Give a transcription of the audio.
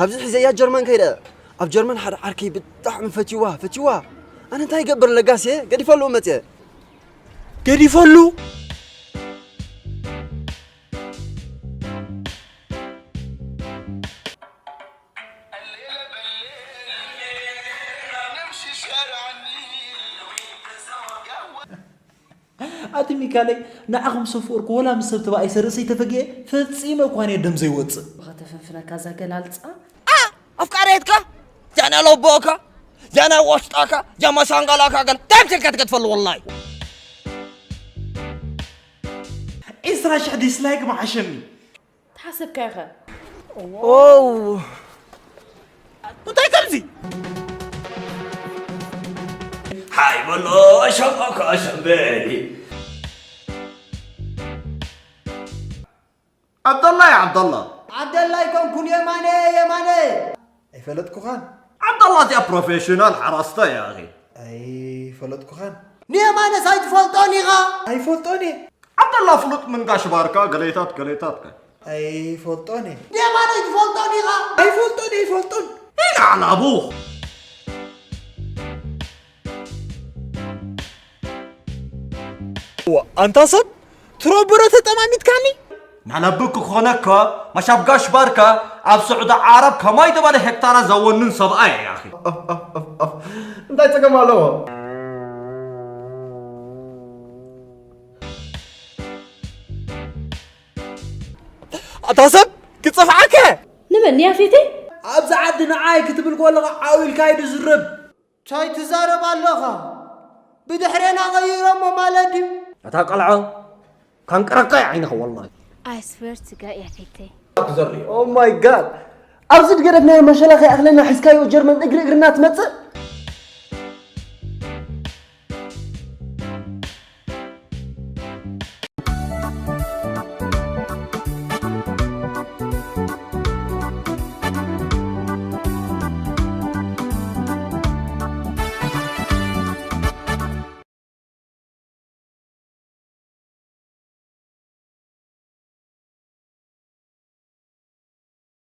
كابز حزيات جرمان كيدا أب جرمان حد عركي بتطعم فتشوا أنا تاي قبر لقاسي قد يفلو متى قد يفلو أنت ميكالي نعم صفورك ولا مسبت بقى يسرسي تفجأ فتصيم وقاني الدم زي واتس غتفنفنا كذا قلالت أفكاريتك جانا لوبوكا جانا وشتاكا جاما سانغالاكا قال تمسك تقتفل والله إسرع شح ديسلايك مع شمي تحسب كيخه أوه متى كمزي هاي والله شبكة شمبالي عبد الله يا عبد الله عبد الله يكون كل يماني أي فلتكو خان عبد الله دي بروفيشنال حراسته يا أخي أي فلتكو خان نيماني سايد فولتوني غا أي فلتوني عبد الله فلوت من قاش باركا قليتات أي فلتوني نيماني فولتوني غا أي فلتون هنا على أبوه أنت صب تربرة تماميت كاني نعلبك خونك ما شابقاش باركا أب سعود عرب كما يدبر هكتارا زونن سبعي يا أخي أنت تكملوا أتصب كتصفعك نمن يا فيتي أبز عدنا عاي كتب القول عاوي الكايد زرب شاي تزارب اللغة بدحرنا غير مالدي أتاقلعو كان كرقا عينه والله I swear to God يا فيتي أوه ماي جاد أبزد قربنا يا مشالخي أخلينا حسكاي وجرمن إقرنات متى